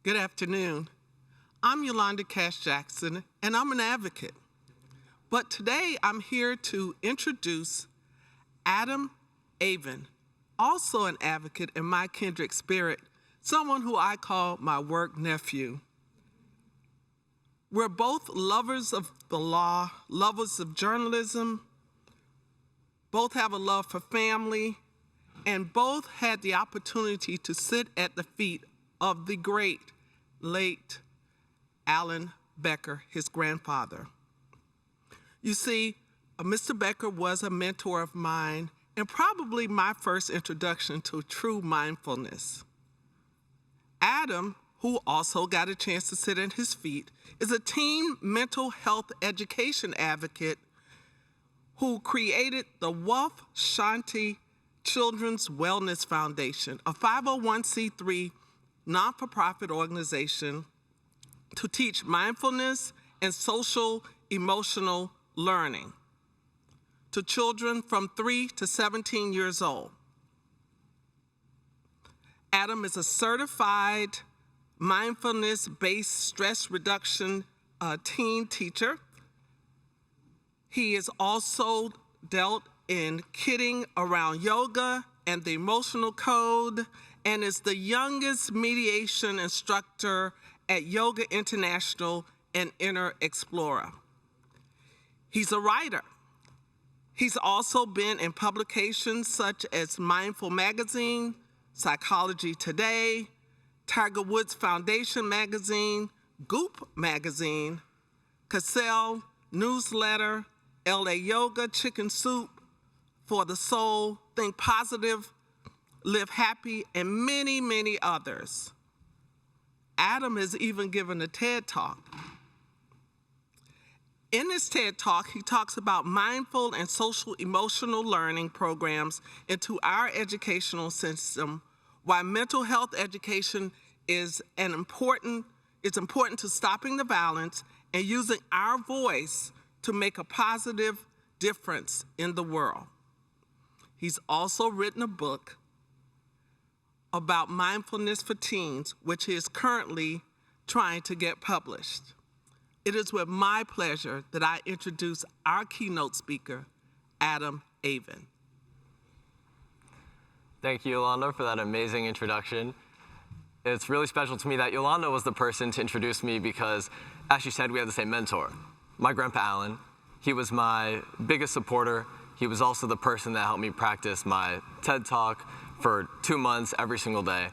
Good afternoon. I'm Yolanda Cash Jackson, and I'm an advocate. But today I'm here to introduce Avin, also an advocate in my kindred spirit, someone who I call my work nephew. We're both lovers of the law, lovers of journalism, both have a love for family, and both had the opportunity to sit at the feet of the great, late Alan Becker, his grandfather. You see, Mr. Becker was a mentor of mine and probably my first introduction to true mindfulness. Adam, who also got a chance to sit at his feet, is a teen mental health education advocate who created the Wuf Shanti Children's Wellness Foundation, a 501c3 non-for-profit organization to teach mindfulness and social emotional learning to children from 3 to 17 years old. Adam is a certified mindfulness-based stress reduction teen teacher. He has also dealt in kidding around yoga and the emotional code, and is the youngest mediation instructor at Yoga International and Inner Explorer. He's a writer. He's also been in publications such as Mindful Magazine, Psychology Today, Tiger Woods Foundation Magazine, Goop Magazine, Cassell Newsletter, LA Yoga, Chicken Soup, For the Soul, Think Positive, Live Happy, and many, many others. Adam has even given a TED Talk. In this TED Talk, he talks about mindful and social emotional learning programs into our educational system, why mental health education is important to stopping the violence and using our voice to make a positive difference in the world. He's also written a book about mindfulness for teens, which he is currently trying to get published. It is with my pleasure that I introduce our keynote speaker, Avin. Thank you, Yolanda, for that amazing introduction. It's really special to me that Yolanda was the person to introduce me because, as she said, we had the same mentor. My grandpa, Alan, he was my biggest supporter. He was also the person that helped me practice my TED Talk for 2 months every single day.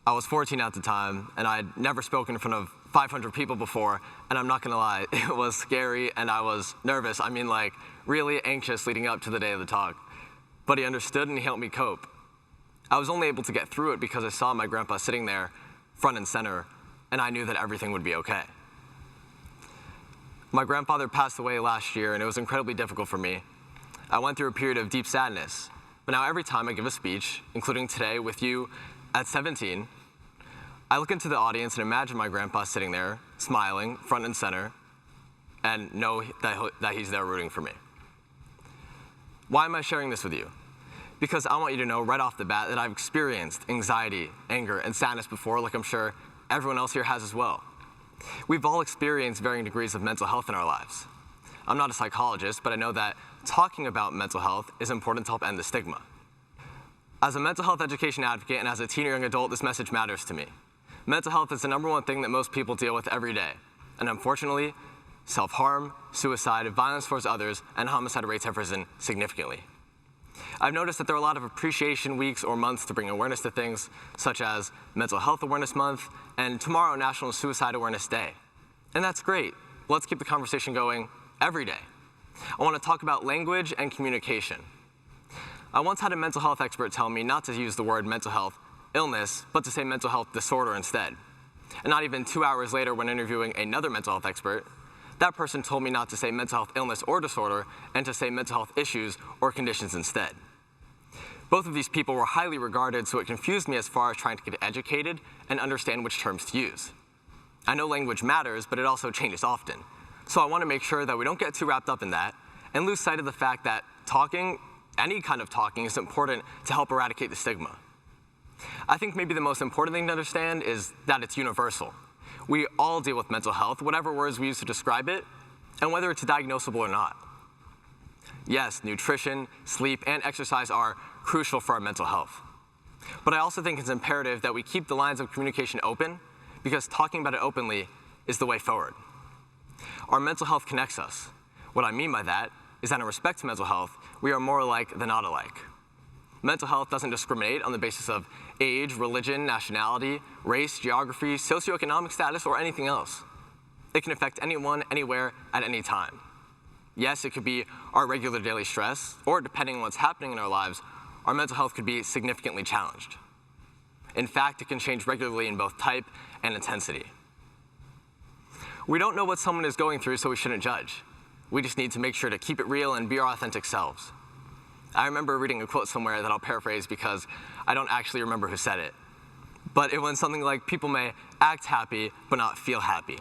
I was 14 at the time, and I'd never spoken in front of 500 people before, and I'm not gonna lie, it was scary and I was nervous. I mean, like, really anxious leading up to the day of the talk. But he understood and he helped me cope. I was only able to get through it because I saw my grandpa sitting there front and center, and I knew that everything would be okay. My grandfather passed away last year, and it was incredibly difficult for me. I went through a period of deep sadness, but now every time I give a speech, including today with you at 17, I look into the audience and imagine my grandpa sitting there, smiling, front and center, and know that he's there rooting for me. Why am I sharing this with you? Because I want you to know right off the bat that I've experienced anxiety, anger, and sadness before, like I'm sure everyone else here has as well. We've all experienced varying degrees of mental health in our lives. I'm not a psychologist, but I know that talking about mental health is important to help end the stigma. As a mental health education advocate and as a teen or young adult, this message matters to me. Mental health is the #1 thing that most people deal with every day. And unfortunately, self-harm, suicide, violence towards others, and homicide rates have risen significantly. I've noticed that there are a lot of appreciation weeks or months to bring awareness to things, such as Mental Health Awareness Month and tomorrow National Suicide Awareness Day. And that's great. Let's keep the conversation going every day. I want to talk about language and communication. I once had a mental health expert tell me not to use the word mental health illness, but to say mental health disorder instead. And not even 2 hours later, when interviewing another mental health expert, that person told me not to say mental health illness or disorder and to say mental health issues or conditions instead. Both of these people were highly regarded, so it confused me as far as trying to get educated and understand which terms to use. I know language matters, but it also changes often. So I want to make sure that we don't get too wrapped up in that and lose sight of the fact that talking, any kind of talking, is important to help eradicate the stigma. I think maybe the most important thing to understand is that it's universal. We all deal with mental health, whatever words we use to describe it, and whether it's diagnosable or not. Yes, nutrition, sleep, and exercise are crucial for our mental health. But I also think it's imperative that we keep the lines of communication open, because talking about it openly is the way forward. Our mental health connects us. What I mean by that is that in respect to mental health, we are more alike than not alike. Mental health doesn't discriminate on the basis of age, religion, nationality, race, geography, socioeconomic status, or anything else. It can affect anyone, anywhere, at any time. Yes, it could be our regular daily stress, or depending on what's happening in our lives, our mental health could be significantly challenged. In fact, it can change regularly in both type and intensity. We don't know what someone is going through, so we shouldn't judge. We just need to make sure to keep it real and be our authentic selves. I remember reading a quote somewhere that I'll paraphrase because I don't actually remember who said it. But it went something like, people may act happy but not feel happy,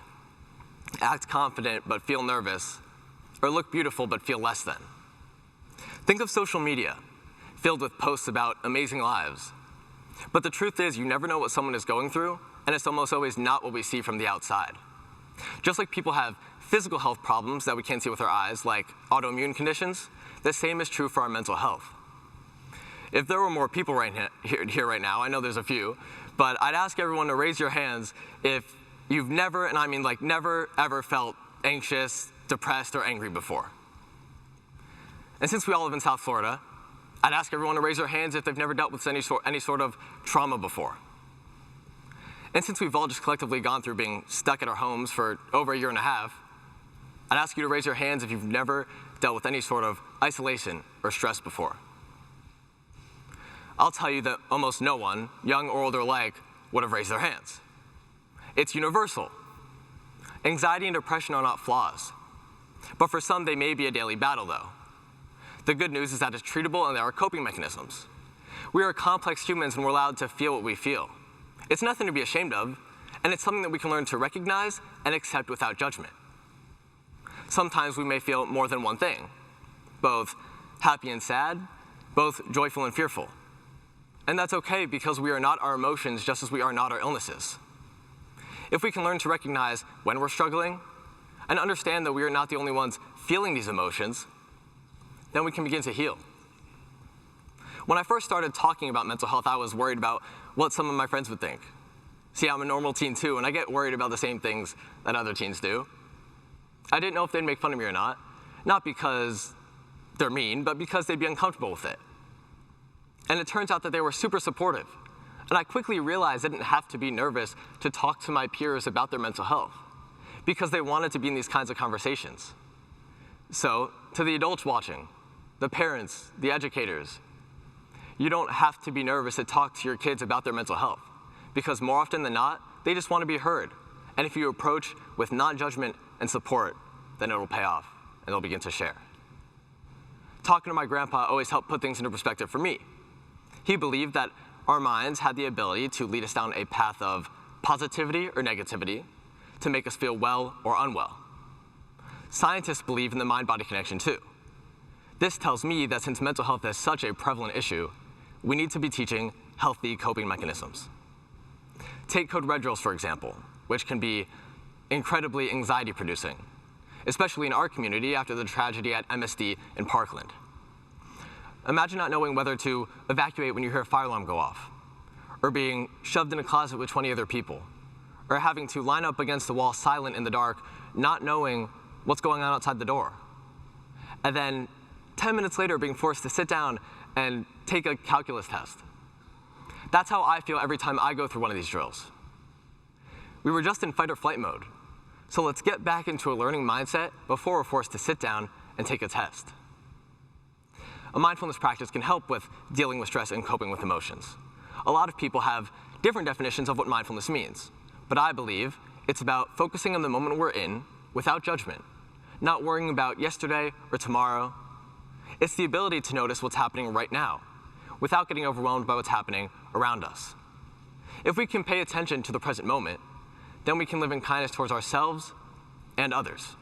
act confident but feel nervous, or look beautiful but feel less than. Think of social media, filled with posts about amazing lives. But the truth is, you never know what someone is going through, and it's almost always not what we see from the outside. Just like people have physical health problems that we can't see with our eyes, like autoimmune conditions, the same is true for our mental health. If there were more people here right now, I know there's a few, but I'd ask everyone to raise your hands if you've never, and I mean like never, ever felt anxious, depressed, or angry before. And since we all live in South Florida, I'd ask everyone to raise their hands if they've never dealt with any sort of trauma before. And since we've all just collectively gone through being stuck at our homes for over a year and a half, I'd ask you to raise your hands if you've never dealt with any sort of isolation or stress before. I'll tell you that almost no one, young or old or alike, would have raised their hands. It's universal. Anxiety and depression are not flaws. But for some, they may be a daily battle, though. The good news is that it's treatable and there are coping mechanisms. We are complex humans and we're allowed to feel what we feel. It's nothing to be ashamed of, and it's something that we can learn to recognize and accept without judgment. Sometimes we may feel more than one thing, both happy and sad, both joyful and fearful. And that's okay because we are not our emotions just as we are not our illnesses. If we can learn to recognize when we're struggling and understand that we are not the only ones feeling these emotions, then we can begin to heal. When I first started talking about mental health, I was worried about what some of my friends would think. See, I'm a normal teen too, and I get worried about the same things that other teens do. I didn't know if they'd make fun of me or not because they're mean, but because they'd be uncomfortable with it. And it turns out that they were super supportive. And I quickly realized I didn't have to be nervous to talk to my peers about their mental health, because they wanted to be in these kinds of conversations. So, to the adults watching, the parents, the educators, you don't have to be nervous to talk to your kids about their mental health, because more often than not, they just want to be heard. And if you approach with non-judgment and support, then it'll pay off, and they'll begin to share. Talking to my grandpa always helped put things into perspective for me. He believed that our minds had the ability to lead us down a path of positivity or negativity to make us feel well or unwell. Scientists believe in the mind-body connection too. This tells me that since mental health is such a prevalent issue, we need to be teaching healthy coping mechanisms. Take code red drills, for example, which can be incredibly anxiety-producing, especially in our community after the tragedy at MSD in Parkland. Imagine not knowing whether to evacuate when you hear a fire alarm go off, or being shoved in a closet with 20 other people, or having to line up against the wall silent in the dark, not knowing what's going on outside the door. And then 10 minutes later being forced to sit down and take a calculus test. That's how I feel every time I go through one of these drills. We were just in fight or flight mode, so let's get back into a learning mindset before we're forced to sit down and take a test. A mindfulness practice can help with dealing with stress and coping with emotions. A lot of people have different definitions of what mindfulness means, but I believe it's about focusing on the moment we're in without judgment, not worrying about yesterday or tomorrow. It's the ability to notice what's happening right now without getting overwhelmed by what's happening around us. If we can pay attention to the present moment, then we can live in kindness towards ourselves and others.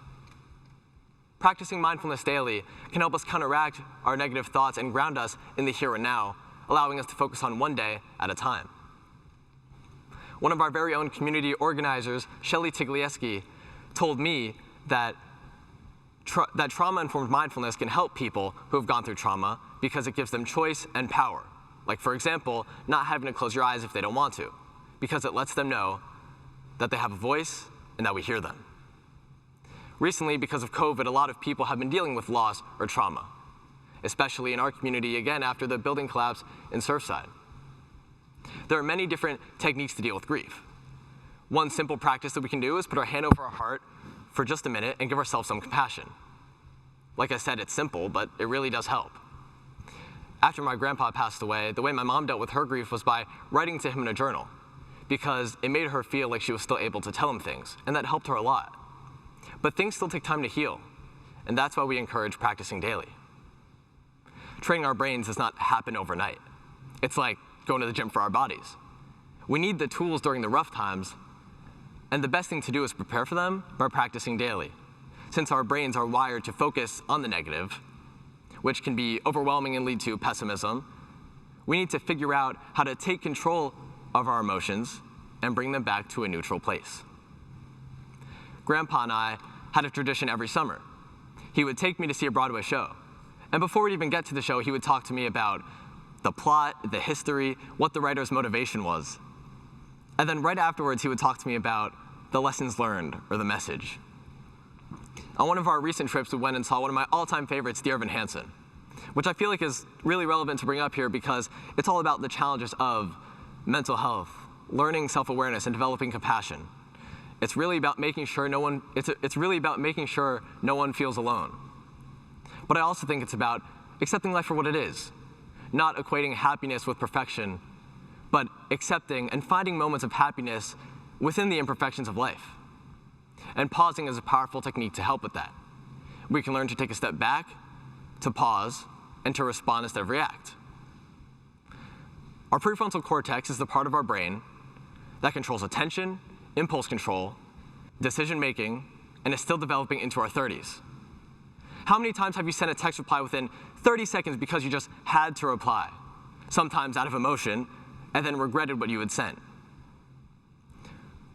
Practicing mindfulness daily can help us counteract our negative thoughts and ground us in the here and now allowing us to focus on one day at a time. One of our very own community organizers, Shelly Tiglieski, told me that trauma-informed mindfulness can help people who have gone through trauma because it gives them choice and power. Like, for example, not having to close your eyes if they don't want to, because it lets them know that they have a voice and that we hear them. Recently, because of COVID, a lot of people have been dealing with loss or trauma, especially in our community, again, after the building collapse in Surfside. There are many different techniques to deal with grief. One simple practice that we can do is put our hand over our heart for just a minute and give ourselves some compassion. Like I said, it's simple, but it really does help. After my grandpa passed away, the way my mom dealt with her grief was by writing to him in a journal, because it made her feel like she was still able to tell him things, and that helped her a lot. But things still take time to heal, and that's why we encourage practicing daily. Training our brains does not happen overnight. It's like going to the gym for our bodies. We need the tools during the rough times, and the best thing to do is prepare for them by practicing daily. Since our brains are wired to focus on the negative, which can be overwhelming and lead to pessimism, we need to figure out how to take control of our emotions and bring them back to a neutral place. Grandpa and I had a tradition every summer. He would take me to see a Broadway show. And before we'd even get to the show, he would talk to me about the plot, the history, what the writer's motivation was. And then right afterwards, he would talk to me about the lessons learned or the message. On one of our recent trips, we went and saw one of my all-time favorites, Dear Evan Hansen, which I feel like is really relevant to bring up here because it's all about the challenges of mental health, learning self-awareness, and developing compassion. It's really about making sure no one feels alone. But I also think it's about accepting life for what it is, not equating happiness with perfection, but accepting and finding moments of happiness within the imperfections of life. And pausing is a powerful technique to help with that. We can learn to take a step back, to pause, and to respond instead of react. Our prefrontal cortex is the part of our brain that controls attention, impulse control, decision-making, and is still developing into our 30s. How many times have you sent a text reply within 30 seconds because you just had to reply, sometimes out of emotion, and then regretted what you had sent?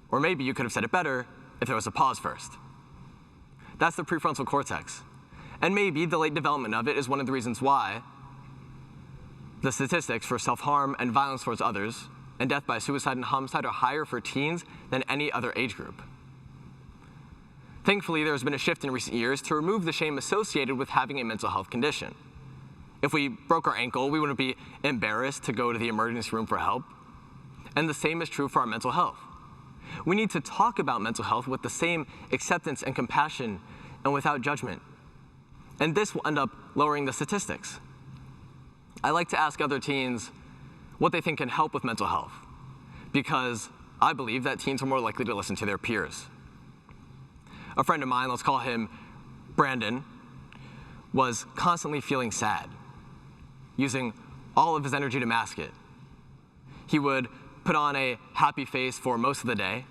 Or maybe you could have said it better if there was a pause first. That's the prefrontal cortex. And maybe the late development of it is one of the reasons why the statistics for self-harm and violence towards others and death by suicide and homicide are higher for teens than any other age group. Thankfully, there has been a shift in recent years to remove the shame associated with having a mental health condition. If we broke our ankle, we wouldn't be embarrassed to go to the emergency room for help. And the same is true for our mental health. We need to talk about mental health with the same acceptance and compassion and without judgment. And this will end up lowering the statistics. I like to ask other teens what they think can help with mental health, because I believe that teens are more likely to listen to their peers. A friend of mine, let's call him Brandon, was constantly feeling sad, using all of his energy to mask it. He would put on a happy face for most of the day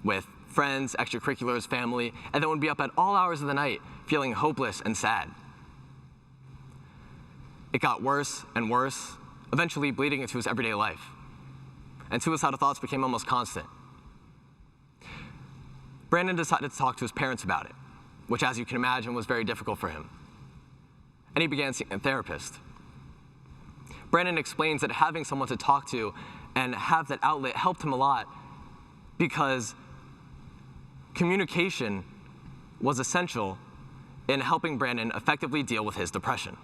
with friends, extracurriculars, family, and then would be up at all hours of the night feeling hopeless and sad. It got worse and worse, eventually bleeding into his everyday life. And suicidal thoughts became almost constant. Brandon decided to talk to his parents about it, which, as you can imagine, was very difficult for him. And he began seeing a therapist. Brandon explains that having someone to talk to and have that outlet helped him a lot because communication was essential in helping Brandon effectively deal with his depression.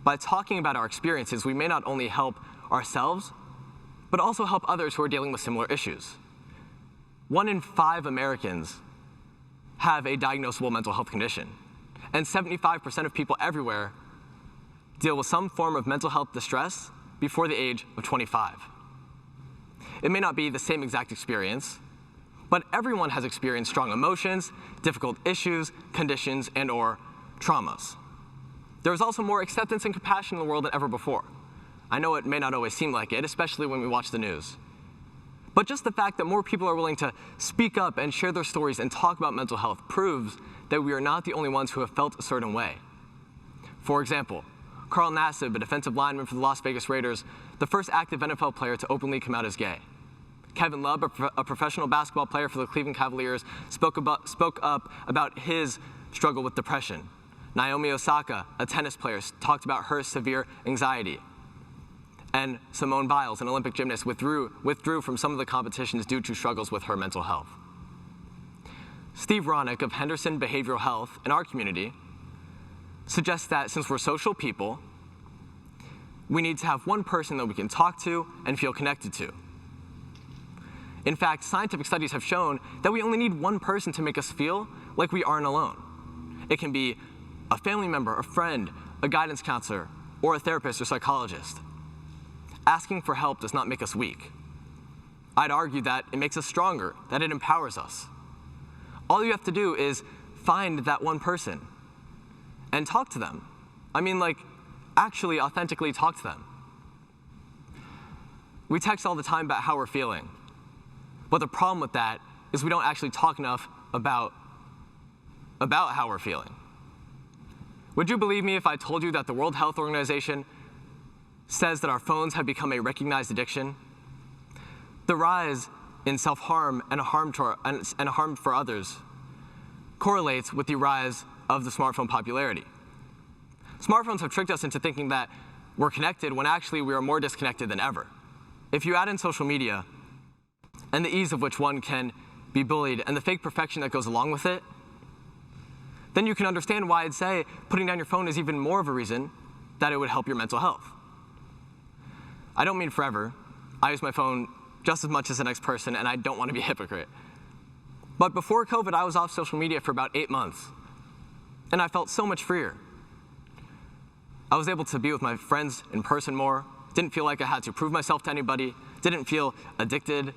By talking about our experiences, we may not only help ourselves, but also help others who are dealing with similar issues. 1 in 5 Americans have a diagnosable mental health condition, and 75% of people everywhere deal with some form of mental health distress before the age of 25. It may not be the same exact experience, but everyone has experienced strong emotions, difficult issues, conditions, and/or traumas. There is also more acceptance and compassion in the world than ever before. I know it may not always seem like it, especially when we watch the news. But just the fact that more people are willing to speak up and share their stories and talk about mental health proves that we are not the only ones who have felt a certain way. For example, Carl Nassib, a defensive lineman for the Las Vegas Raiders, the first active NFL player to openly come out as gay. Kevin Love, a professional basketball player for the Cleveland Cavaliers, spoke up about his struggle with depression. Naomi Osaka, a tennis player, talked about her severe anxiety. And Simone Biles, an Olympic gymnast, withdrew from some of the competitions due to struggles with her mental health. Steve Ronick of Henderson Behavioral Health in our community suggests that since we're social people, we need to have one person that we can talk to and feel connected to. In fact, scientific studies have shown that we only need one person to make us feel like we aren't alone. It can be a family member, a friend, a guidance counselor, or a therapist or psychologist. Asking for help does not make us weak. I'd argue that it makes us stronger, that it empowers us. All you have to do is find that one person and talk to them. I mean, like, actually authentically talk to them. We text all the time about how we're feeling. But the problem with that is we don't actually talk enough about how we're feeling. Would you believe me if I told you that the World Health Organization says that our phones have become a recognized addiction? The rise in self-harm and harm for others correlates with the rise of the smartphone popularity. Smartphones have tricked us into thinking that we're connected when actually we are more disconnected than ever. If you add in social media, and the ease of which one can be bullied, and the fake perfection that goes along with it, then you can understand why I'd say putting down your phone is even more of a reason that it would help your mental health. I don't mean forever. I use my phone just as much as the next person, and I don't want to be a hypocrite. But before COVID, I was off social media for about 8 months, and I felt so much freer. I was able to be with my friends in person more, didn't feel like I had to prove myself to anybody, didn't feel addicted,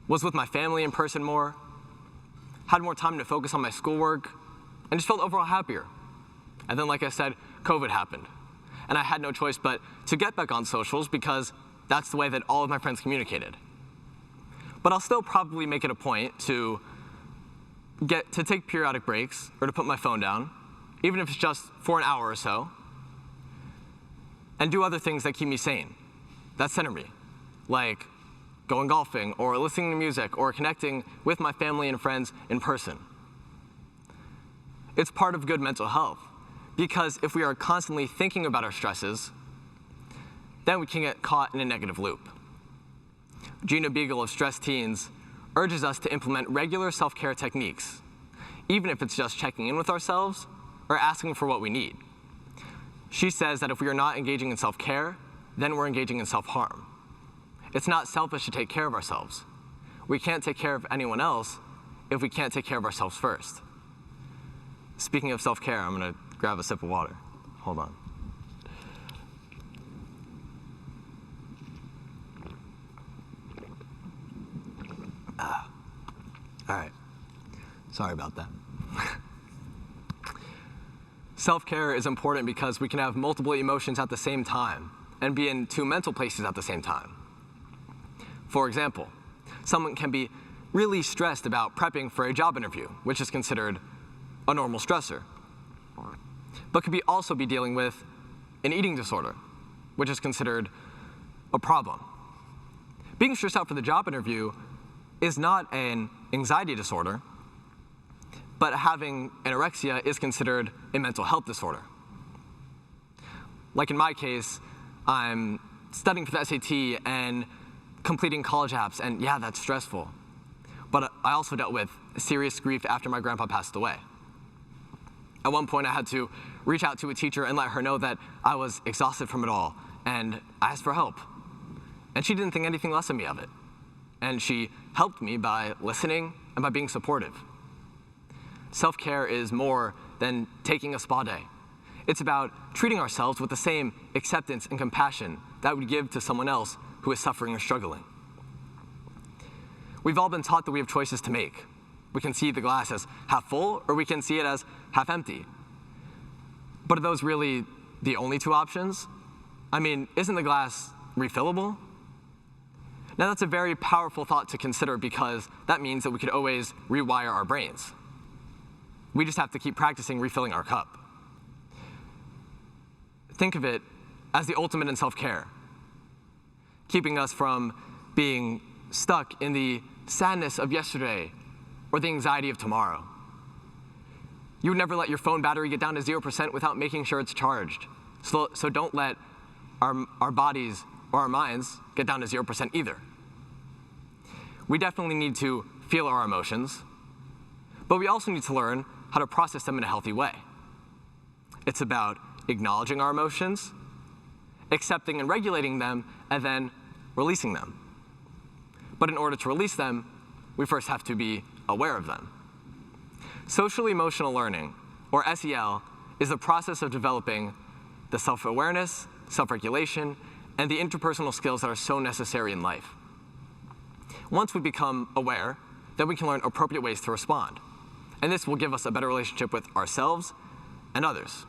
was with my family in person more, had more time to focus on my schoolwork, and just felt overall happier. And then, like I said, COVID happened. And I had no choice but to get back on socials because that's the way that all of my friends communicated. But I'll still probably make it a point to take periodic breaks or to put my phone down, even if it's just for an hour or so, and do other things that keep me sane, that center me, like going golfing, or listening to music, or connecting with my family and friends in person. It's part of good mental health, because if we are constantly thinking about our stresses, then we can get caught in a negative loop. Gina Beagle of Stress Teens urges us to implement regular self-care techniques, even if it's just checking in with ourselves or asking for what we need. She says that if we are not engaging in self-care, then we're engaging in self-harm. It's not selfish to take care of ourselves. We can't take care of anyone else if we can't take care of ourselves first. Speaking of self-care, I'm going to grab a sip of water. Hold on. All right. Sorry about that. Self-care is important because we can have multiple emotions at the same time and be in two mental places at the same time. For example, someone can be really stressed about prepping for a job interview, which is considered a normal stressor, but could also be dealing with an eating disorder, which is considered a problem. Being stressed out for the job interview is not an anxiety disorder, but having anorexia is considered a mental health disorder. Like in my case, I'm studying for the SAT and completing college apps, and yeah, that's stressful. But I also dealt with serious grief after my grandpa passed away. At one point, I had to reach out to a teacher and let her know that I was exhausted from it all, and I asked for help. And she didn't think anything less of me of it. And she helped me by listening and by being supportive. Self-care is more than taking a spa day. It's about treating ourselves with the same acceptance and compassion that we would give to someone else who is suffering or struggling. We've all been taught that we have choices to make. We can see the glass as half full, or we can see it as half empty. But are those really the only two options? I mean, isn't the glass refillable? Now that's a very powerful thought to consider because that means that we could always rewire our brains. We just have to keep practicing refilling our cup. think of it as the ultimate in self-care, keeping us from being stuck in the sadness of yesterday or the anxiety of tomorrow. You would never let your phone battery get down to 0% without making sure it's charged. So don't let our bodies or our minds get down to 0% either. We definitely need to feel our emotions, but we also need to learn how to process them in a healthy way. It's about acknowledging our emotions, accepting and regulating them, and then releasing them. But in order to release them, we first have to be aware of them. Social emotional learning, or SEL, is the process of developing the self-awareness, self-regulation, and the interpersonal skills that are so necessary in life. Once we become aware, then we can learn appropriate ways to respond. And this will give us a better relationship with ourselves and others.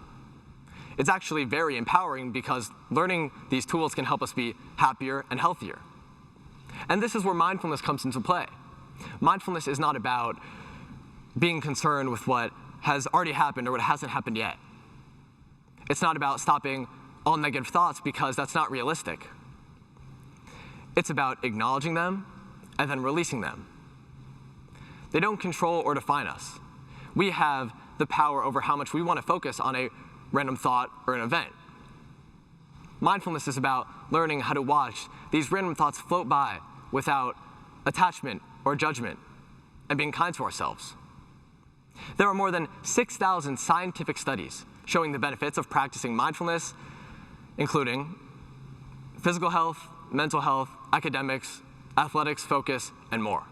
It's actually very empowering because learning these tools can help us be happier and healthier. And this is where mindfulness comes into play. Mindfulness is not about being concerned with what has already happened or what hasn't happened yet. It's not about stopping all negative thoughts because that's not realistic. It's about acknowledging them and then releasing them. They don't control or define us. We have the power over how much we want to focus on a random thought or an event. Mindfulness is about learning how to watch these random thoughts float by without attachment or judgment and being kind to ourselves. There are more than 6,000 scientific studies showing the benefits of practicing mindfulness, including physical health, mental health, academics, athletics, focus, and more.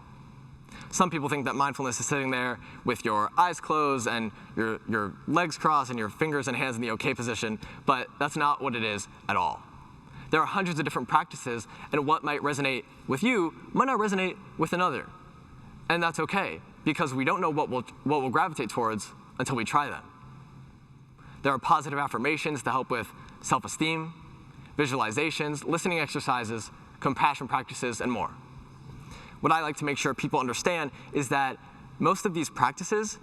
Some people think that mindfulness is sitting there with your eyes closed and your legs crossed and your fingers and hands in the OK position, but that's not what it is at all. There are hundreds of different practices, and what might resonate with you might not resonate with another. And that's OK, because we don't know what we'll gravitate towards until we try them. There are positive affirmations to help with self-esteem, visualizations, listening exercises, compassion practices, and more. What I like to make sure people understand is that most of these practices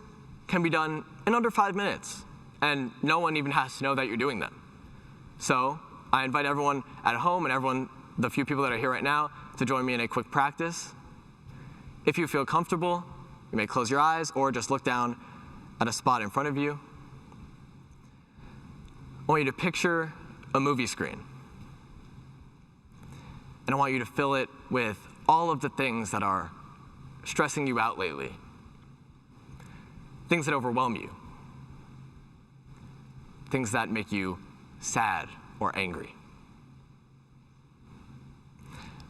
can be done in under 5 minutes, and no one even has to know that you're doing them. So I invite everyone at home and the few people that are here right now, to join me in a quick practice. If you feel comfortable, you may close your eyes or just look down at a spot in front of you. I want you to picture a movie screen. And I want you to fill it with all of the things that are stressing you out lately. Things that overwhelm you. Things that make you sad or angry.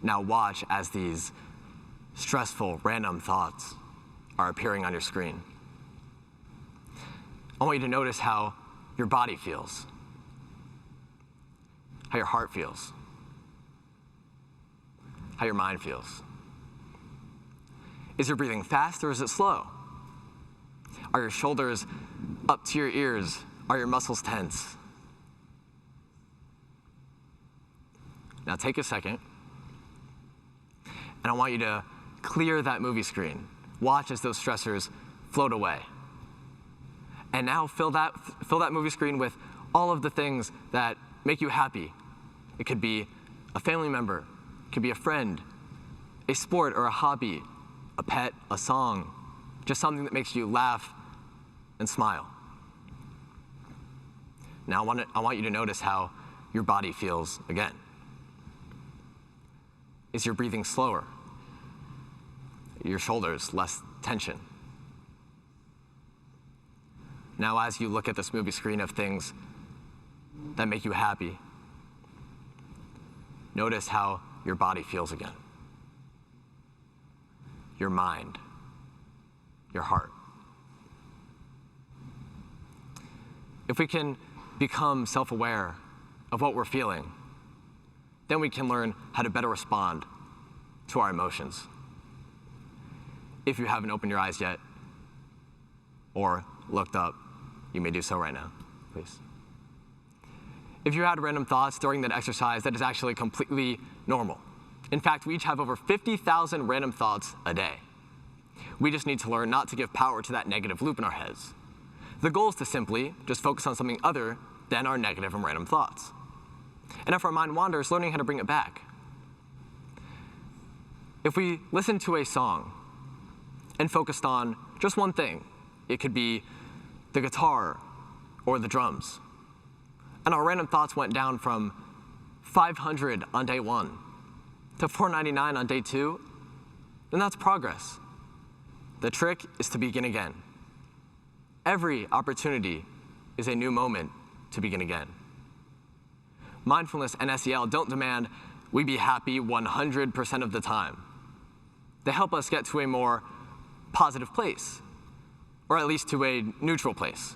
Now watch as these stressful, random thoughts are appearing on your screen. I want you to notice how your body feels, how your heart feels, how your mind feels. Is your breathing fast or is it slow? Are your shoulders up to your ears? Are your muscles tense? Now take a second, and I want you to clear that movie screen. Watch as those stressors float away. And now fill that movie screen with all of the things that make you happy. It could be a family member, it could be a friend, a sport or a hobby, a pet, a song, just something that makes you laugh and smile. Now I want you to notice how your body feels again. Is your breathing slower? Your shoulders less tension? Now as you look at this movie screen of things that make you happy, notice how your body feels again. Your mind, your heart. If we can become self-aware of what we're feeling, then we can learn how to better respond to our emotions. If you haven't opened your eyes yet or looked up, you may do so right now, please. If you had random thoughts during that exercise, that is actually completely normal. In fact, we each have over 50,000 random thoughts a day. We just need to learn not to give power to that negative loop in our heads. The goal is to simply just focus on something other than than our negative and random thoughts. And if our mind wanders, learning how to bring it back. If we listen to a song and focused on just one thing, it could be the guitar or the drums, and our random thoughts went down from 500 on day 1 to 499 on day 2, then that's progress. The trick is to begin again. Every opportunity is a new moment to begin again. Mindfulness and SEL don't demand we be happy 100% of the time. They help us get to a more positive place, or at least to a neutral place.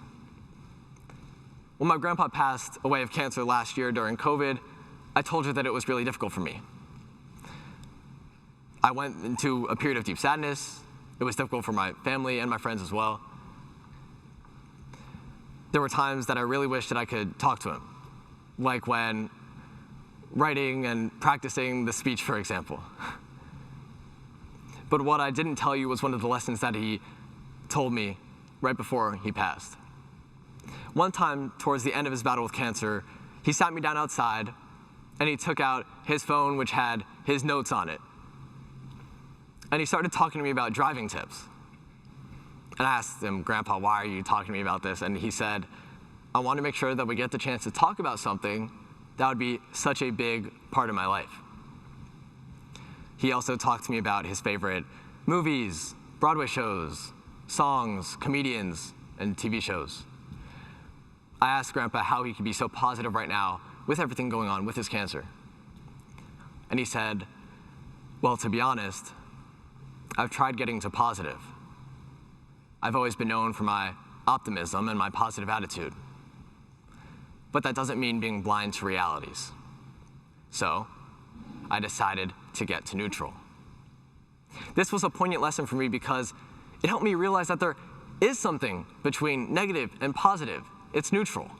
When my grandpa passed away of cancer last year during COVID, I told her that it was really difficult for me. I went into a period of deep sadness. It was difficult for my family and my friends as well. There were times that I really wished that I could talk to him, like when writing and practicing the speech, for example. But what I didn't tell you was one of the lessons that he told me right before he passed. One time, towards the end of his battle with cancer, he sat me down outside and he took out his phone, which had his notes on it. And he started talking to me about driving tips. And I asked him, "Grandpa, why are you talking to me about this?" And he said, "I want to make sure that we get the chance to talk about something that would be such a big part of my life." He also talked to me about his favorite movies, Broadway shows, songs, comedians, and TV shows. I asked Grandpa how he could be so positive right now with everything going on with his cancer. And he said, "Well, to be honest, I've tried getting to positive. I've always been known for my optimism and my positive attitude. But that doesn't mean being blind to realities. So I decided to get to neutral." This was a poignant lesson for me because it helped me realize that there is something between negative and positive. It's neutral.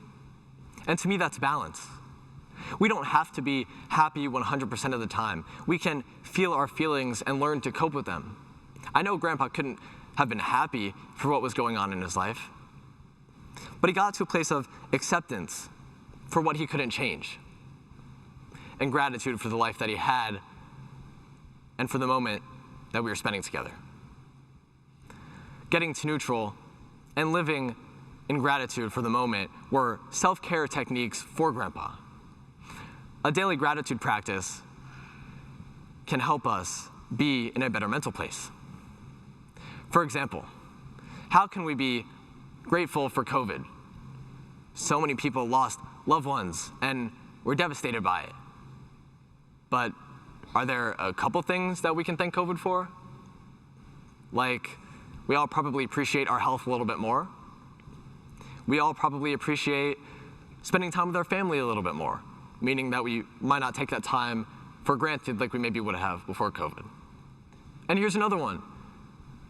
And to me, that's balance. We don't have to be happy 100% of the time. We can feel our feelings and learn to cope with them. I know Grandpa couldn't have been happy for what was going on in his life, but he got to a place of acceptance for what he couldn't change, and gratitude for the life that he had and for the moment that we were spending together. Getting to neutral and living in gratitude for the moment were self-care techniques for Grandpa. A daily gratitude practice can help us be in a better mental place. For example, how can we be grateful for COVID? So many people lost loved ones and were devastated by it. But are there a couple things that we can thank COVID for? Like, we all probably appreciate our health a little bit more. We all probably appreciate spending time with our family a little bit more, meaning that we might not take that time for granted like we maybe would have before COVID. And here's another one.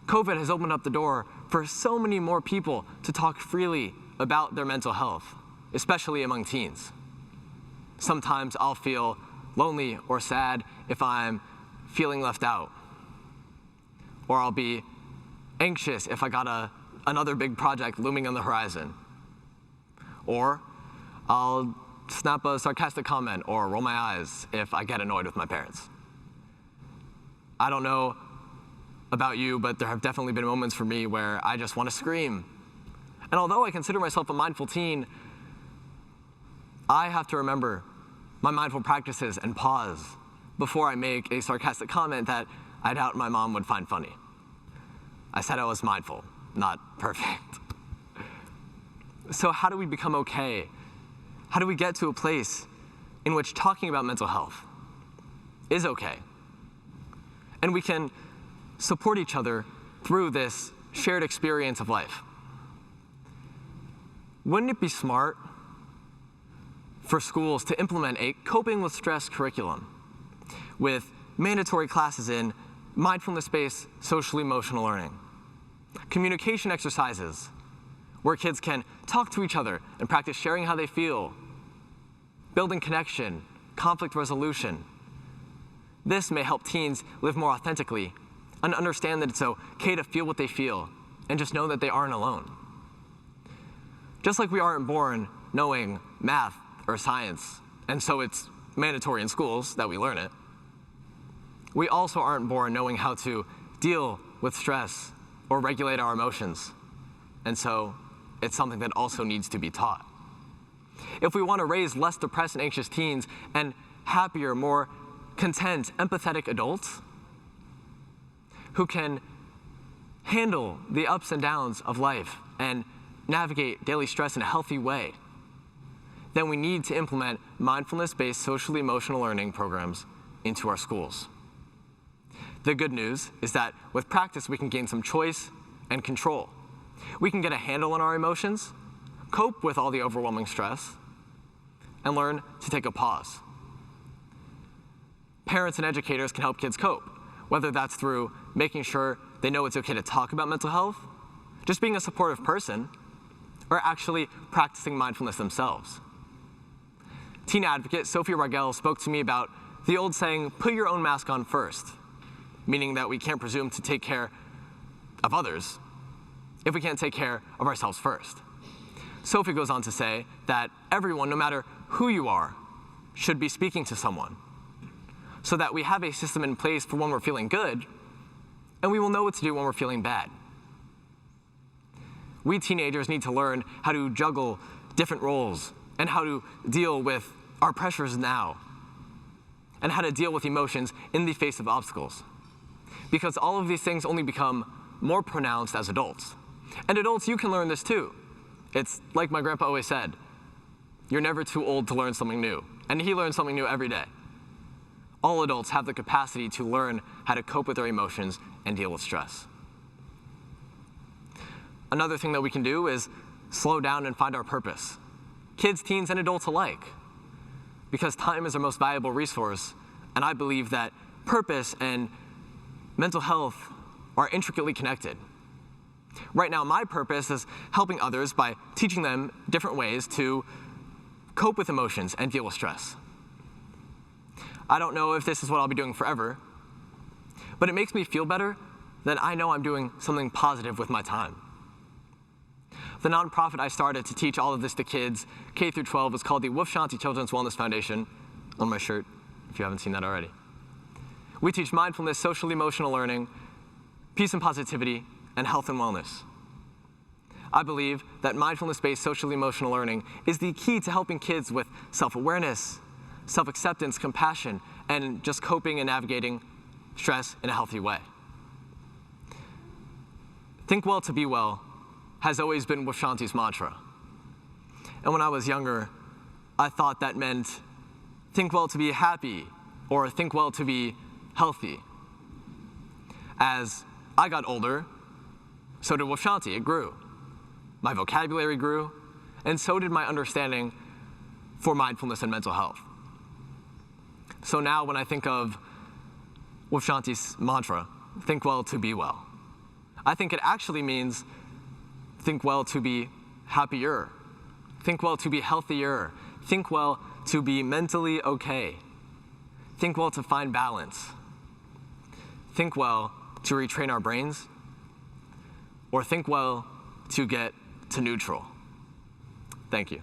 COVID has opened up the door for so many more people to talk freely about their mental health, especially among teens. Sometimes I'll feel lonely or sad if I'm feeling left out. Or I'll be anxious if I got another big project looming on the horizon. Or I'll snap a sarcastic comment or roll my eyes if I get annoyed with my parents. I don't know about you, but there have definitely been moments for me where I just want to scream. And although I consider myself a mindful teen, I have to remember my mindful practices and pause before I make a sarcastic comment that I doubt my mom would find funny. I said I was mindful, not perfect. So how do we become okay? How do we get to a place in which talking about mental health is okay? And we can support each other through this shared experience of life. Wouldn't it be smart for schools to implement a coping with stress curriculum with mandatory classes in mindfulness-based social-emotional learning, communication exercises where kids can talk to each other and practice sharing how they feel, building connection, conflict resolution. This may help teens live more authentically and understand that it's okay to feel what they feel and just know that they aren't alone. Just like we aren't born knowing math or science, and so it's mandatory in schools that we learn it. We also aren't born knowing how to deal with stress or regulate our emotions, and so it's something that also needs to be taught. If we want to raise less depressed and anxious teens and happier, more content, empathetic adults who can handle the ups and downs of life and navigate daily stress in a healthy way, then we need to implement mindfulness-based social emotional learning programs into our schools. The good news is that with practice, we can gain some choice and control. We can get a handle on our emotions, cope with all the overwhelming stress, and learn to take a pause. Parents and educators can help kids cope, whether that's through making sure they know it's okay to talk about mental health, just being a supportive person, or actually practicing mindfulness themselves. Teen advocate Sophie Ragel spoke to me about the old saying, put your own mask on first, meaning that we can't presume to take care of others if we can't take care of ourselves first. Sophie goes on to say that everyone, no matter who you are, should be speaking to someone so that we have a system in place for when we're feeling good, and we will know what to do when we're feeling bad. We teenagers need to learn how to juggle different roles and how to deal with our pressures now and how to deal with emotions in the face of obstacles. Because all of these things only become more pronounced as adults. And adults, you can learn this too. It's like my grandpa always said, you're never too old to learn something new. And he learns something new every day. All adults have the capacity to learn how to cope with their emotions and deal with stress. Another thing that we can do is slow down and find our purpose. Kids, teens, and adults alike. Because time is our most valuable resource, and I believe that purpose and mental health are intricately connected. Right now, my purpose is helping others by teaching them different ways to cope with emotions and deal with stress. I don't know if this is what I'll be doing forever, but it makes me feel better that I know I'm doing something positive with my time. The nonprofit I started to teach all of this to kids, K through 12, is called the Wuf Shanti Children's Wellness Foundation, on my shirt, if you haven't seen that already. We teach mindfulness, social emotional learning, peace and positivity, and health and wellness. I believe that mindfulness-based social emotional learning is the key to helping kids with self-awareness, self-acceptance, compassion, and just coping and navigating stress in a healthy way. Think well to be well has always been Wuf Shanti's mantra. And when I was younger, I thought that meant think well to be happy or think well to be healthy. As I got older, so did Wuf Shanti. It grew. My vocabulary grew, and so did my understanding for mindfulness and mental health. So now when I think of Wuf Shanti's mantra, think well to be well, I think it actually means think well to be happier, think well to be healthier, think well to be mentally okay, think well to find balance, think well to retrain our brains, or think well to get to neutral. Thank you.